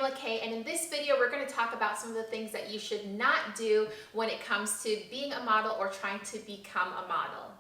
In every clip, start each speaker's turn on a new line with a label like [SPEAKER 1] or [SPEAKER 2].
[SPEAKER 1] Kamla-Kay, and in this video we're going to talk about some of the things that you should not do when it comes to being a model or trying to become a model.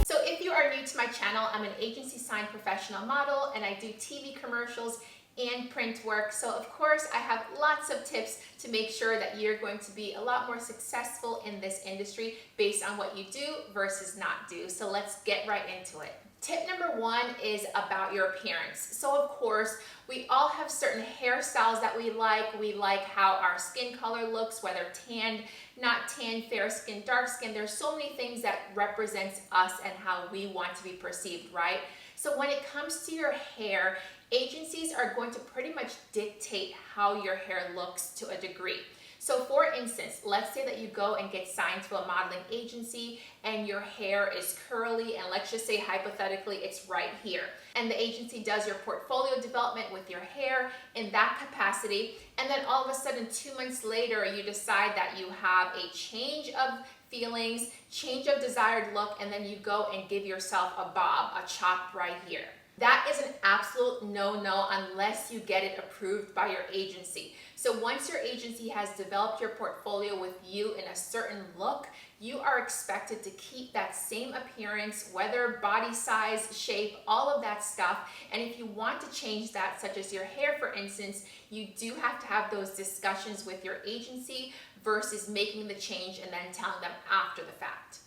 [SPEAKER 1] So if you are new to my channel, I'm an agency signed professional model and I do TV commercials and print work. So of course I have lots of tips to make sure that you're going to be a lot more successful in this industry based on what you do versus not do. So let's get right into it. Tip number one is about your appearance. So of course, we all have certain hairstyles that we like. We like how our skin color looks, whether tanned, not tan, fair skin, dark skin. There's so many things that represents us and how we want to be perceived, right? So when it comes to your hair, agencies are going to pretty much dictate how your hair looks to a degree. So for instance, let's say that you go and get signed to a modeling agency and your hair is curly, and let's just say hypothetically it's right here. And the agency does your portfolio development with your hair in that capacity, and then all of a sudden 2 months later you decide that you have a change of feelings, change of desired look, and then you go and give yourself a bob, a chop right here. That is an absolute no-no unless you get it approved by your agency. So once your agency has developed your portfolio with you in a certain look, you are expected to keep that same appearance, whether body size, shape, all of that stuff. And if you want to change that, such as your hair for instance, you do have to have those discussions with your agency versus making the change and then telling them after the fact.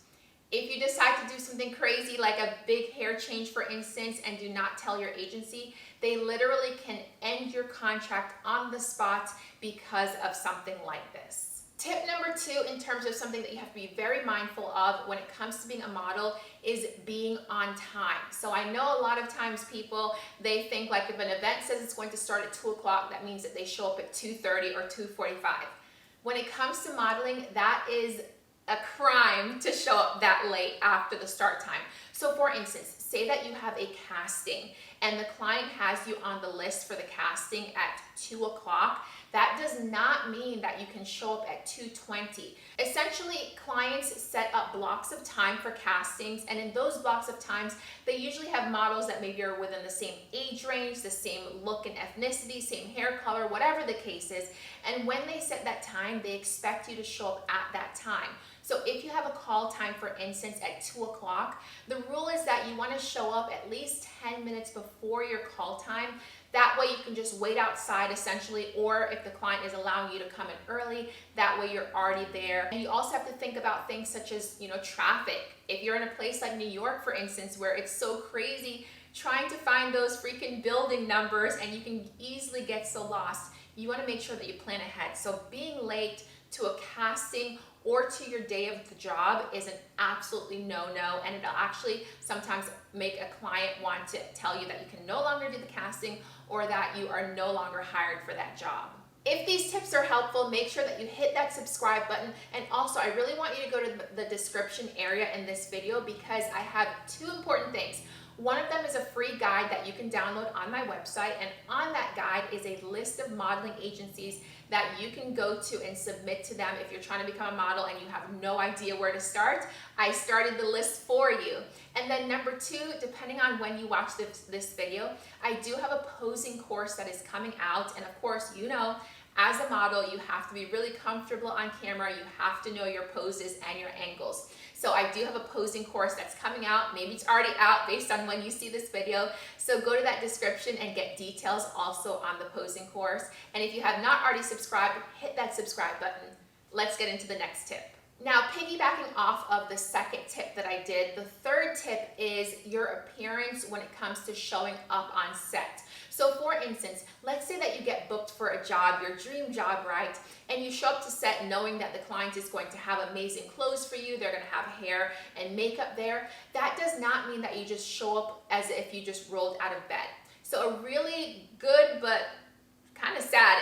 [SPEAKER 1] If you decide to do something crazy like a big hair change for instance and do not tell your agency, they literally can end your contract on the spot because of something like this. Tip number two, in terms of something that you have to be very mindful of when it comes to being a model, is being on time. So I know a lot of times people, they think like if an event says it's going to start at 2 o'clock, that means that they show up at 2:30 or 2:45. When it comes to modeling, that is a crime to show up that late after the start time. So for instance, say that you have a casting and the client has you on the list for the casting at 2 o'clock. That does not mean that you can show up at 2:20. Essentially, clients set up blocks of time for castings, and in those blocks of times, they usually have models that maybe are within the same age range, the same look and ethnicity, same hair color, whatever the case is. And when they set that time, they expect you to show up at that time. So if you have a call time, for instance, at 2 o'clock, the rule is that you want to show up at least 10 minutes before your call time. That way you can just wait outside essentially, or if the client is allowing you to come in early, that way you're already there. And you also have to think about things such as, traffic. If you're in a place like New York, for instance, where it's so crazy trying to find those freaking building numbers and you can easily get so lost, you want to make sure that you plan ahead. So being late to a casting or to your day of the job is an absolutely no-no, and it'll actually sometimes make a client want to tell you that you can no longer do the casting or that you are no longer hired for that job. If these tips are helpful, make sure that you hit that subscribe button, and also I really want you to go to the description area in this video because I have two important things. One of them is a free guide that you can download on my website, and on that guide is a list of modeling agencies that you can go to and submit to them if you're trying to become a model and you have no idea where to start. I started the list for you. And then number two, depending on when you watch this video, I do have a posing course that is coming out, and of course, as a model, you have to be really comfortable on camera. You have to know your poses and your angles. So I do have a posing course that's coming out. Maybe it's already out based on when you see this video. So go to that description and get details also on the posing course. And if you have not already subscribed, hit that subscribe button. Let's get into the next tip. Now, piggybacking off of the second tip that I did, the third tip is your appearance when it comes to showing up on set. So for instance, let's say that you get booked for a job, your dream job, right? And you show up to set knowing that the client is going to have amazing clothes for you, they're going to have hair and makeup there. That does not mean that you just show up as if you just rolled out of bed. So a really good but kind of sad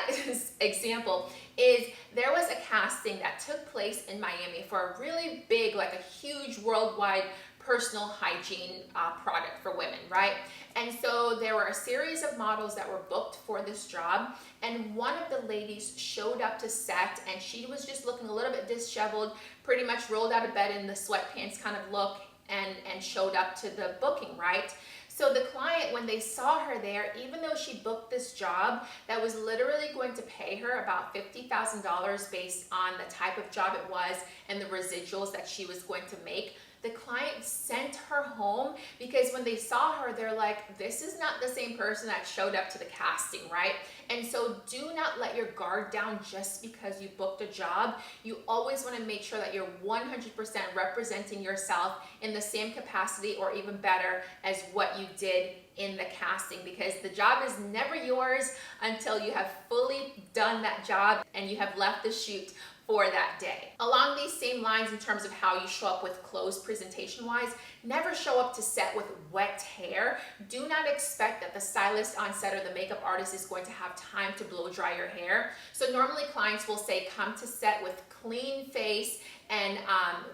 [SPEAKER 1] example is there was a casting that took place in Miami for a really big, like a huge worldwide personal hygiene product for women, right? And so there were a series of models that were booked for this job, and one of the ladies showed up to set and she was just looking a little bit disheveled, pretty much rolled out of bed in the sweatpants kind of look, and showed up to the booking, right? So So the client, when they saw her there, even though she booked this job that was literally going to pay her about $50,000 based on the type of job it was and the residuals that she was going to make, the client sent her home because when they saw her, they're like, this is not the same person that showed up to the casting, right? And so do not let your guard down just because you booked a job. You always want to make sure that you're 100% representing yourself in the same capacity or even better as what you did in the casting, because the job is never yours until you have fully done that job and you have left the shoot for that day. Along these same lines, in terms of how you show up with clothes presentation wise, never show up to set with wet hair. Do not expect that the stylist on set or the makeup artist is going to have time to blow dry your hair. So normally clients will say, come to set with clean face and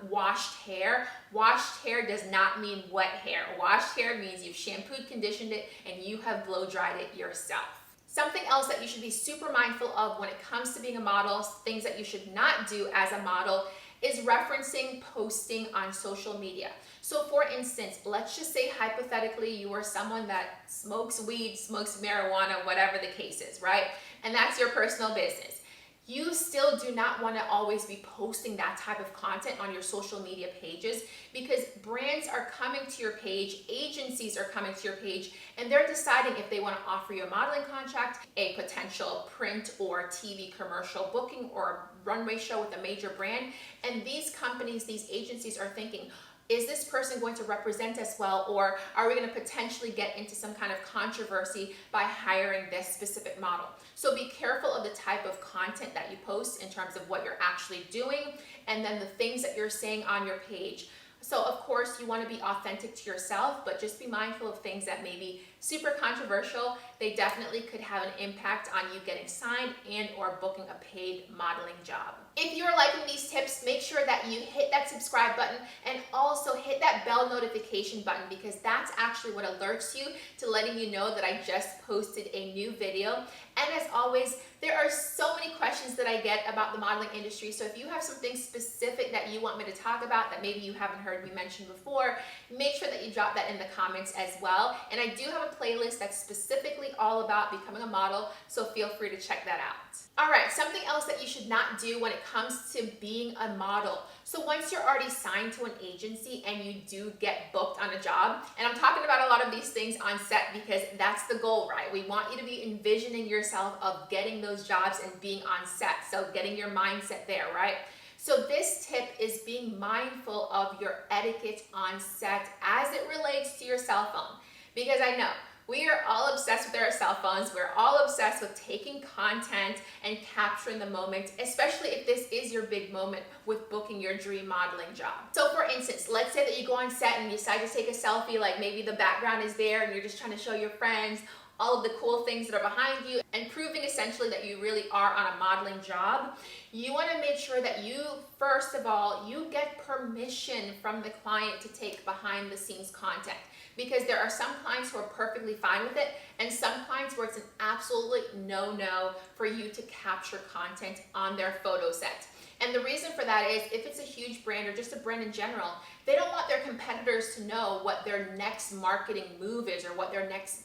[SPEAKER 1] washed hair. Washed hair does not mean wet hair. Washed hair means you've shampooed, conditioned it, and you have blow dried it yourself. Something else that you should be super mindful of when it comes to being a model, things that you should not do as a model, is referencing posting on social media. So for instance, let's just say hypothetically you are someone that smokes weed, smokes marijuana, whatever the case is, right? And that's your personal business. You still do not want to always be posting that type of content on your social media pages, because brands are coming to your page, agencies are coming to your page, and they're deciding if they want to offer you a modeling contract, a potential print or TV commercial booking, or a runway show with a major brand. And these companies, these agencies are thinking, is this person going to represent us well, or are we going to potentially get into some kind of controversy by hiring this specific model? So be careful of the type of content that you post in terms of what you're actually doing, and then the things that you're saying on your page. So of course you want to be authentic to yourself, but just be mindful of things that may be super controversial. They definitely could have an impact on you getting signed and or booking a paid modeling job. If you're liking these tips, make sure that you hit that subscribe button and also hit that bell notification button, because that's actually what alerts you to letting you know that I just posted a new video. And as always, there are so many questions that I get about the modeling industry. So if you have something specific that you want me to talk about that maybe you haven't heard me mention before, make sure that you drop that in the comments as well. And I do have a playlist that's specifically all about becoming a model, so feel free to check that out. All right, something else that you should not do when it comes to being a model. So once you're already signed to an agency and you do get booked on a job, and I'm talking about a lot of these things on set because that's the goal, right? We want you to be envisioning yourself of getting those jobs and being on set, so getting your mindset there, right? So this tip is being mindful of your etiquette on set as it relates to your cell phone, because I know we are all obsessed with our cell phones. We're all obsessed with taking content and capturing the moment, especially if this is your big moment with booking your dream modeling job. So for instance, let's say that you go on set and you decide to take a selfie, like maybe the background is there and you're just trying to show your friends all of the cool things that are behind you and proving essentially that you really are on a modeling job. You want to make sure that you, first of all, you get permission from the client to take behind the scenes content, because there are some clients who are perfectly fine with it and some clients where it's an absolutely no-no for you to capture content on their photo set. And the reason for that is if it's a huge brand or just a brand in general, they don't want their competitors to know what their next marketing move is or what their next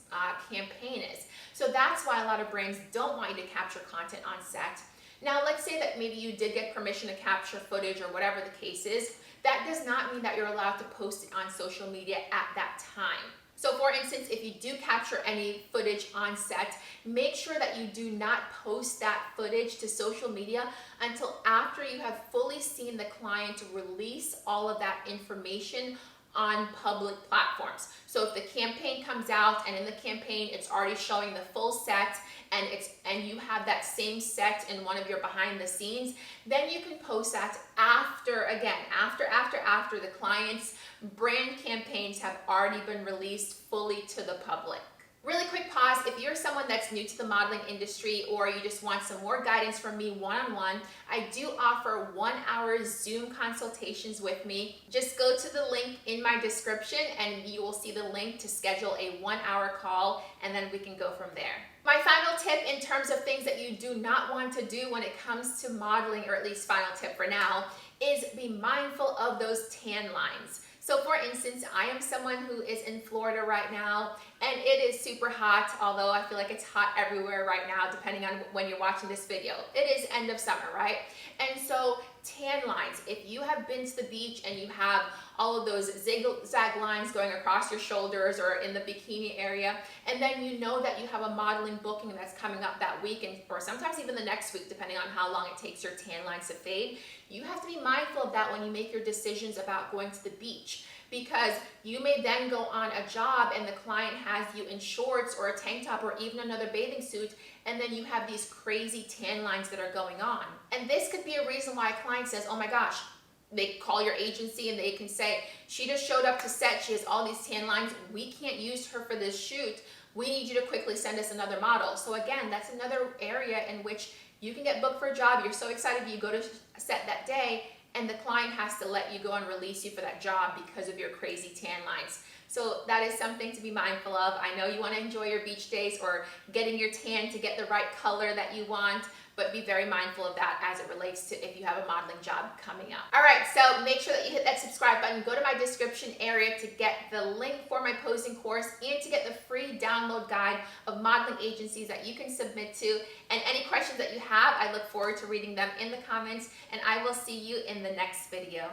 [SPEAKER 1] campaign is. So that's why a lot of brands don't want you to capture content on set. Now, let's say that maybe you did get permission to capture footage or whatever the case is. That does not mean that you're allowed to post it on social media at that time. So for instance, if you do capture any footage on set, make sure that you do not post that footage to social media until after you have fully seen the client release all of that information on public platforms. So if the campaign comes out and in the campaign it's already showing the full set and you have that same set in one of your behind the scenes, then you can post that after the client's brand campaigns have already been released fully to the public. Really quick pause, if you're someone that's new to the modeling industry or you just want some more guidance from me one-on-one, I do offer 1-hour Zoom consultations with me. Just go to the link in my description and you will see the link to schedule a 1-hour call, and then we can go from there. My final tip in terms of things that you do not want to do when it comes to modeling, or at least final tip for now, is be mindful of those tan lines. So So for instance, I am someone who is in Florida right now, and it is super hot, although I feel like it's hot everywhere right now, depending on when you're watching this video. It is end of summer, right? And so tan lines, if you have been to the beach and you have all of those zigzag lines going across your shoulders or in the bikini area, and then you know that you have a modeling booking that's coming up that week, and or sometimes even the next week, depending on how long it takes your tan lines to fade, you have to be mindful of that when you make your decisions about going to the beach. Because you may then go on a job and the client has you in shorts or a tank top or even another bathing suit, and then you have these crazy tan lines that are going on. And this could be a reason why a client says, oh my gosh, they call your agency and they can say, she just showed up to set, she has all these tan lines, we can't use her for this shoot, we need you to quickly send us another model. So again, that's another area in which you can get booked for a job, you're so excited you go to set that day, and the client has to let you go and release you for that job because of your crazy tan lines. So that is something to be mindful of. I know you want to enjoy your beach days or getting your tan to get the right color that you want, but be very mindful of that as it relates to if you have a modeling job coming up. All right, so make sure that you hit that subscribe button. Go to my description area to get the link for my posing course and to get the free download guide of modeling agencies that you can submit to. And any questions that you have, I look forward to reading them in the comments, and I will see you in the next video.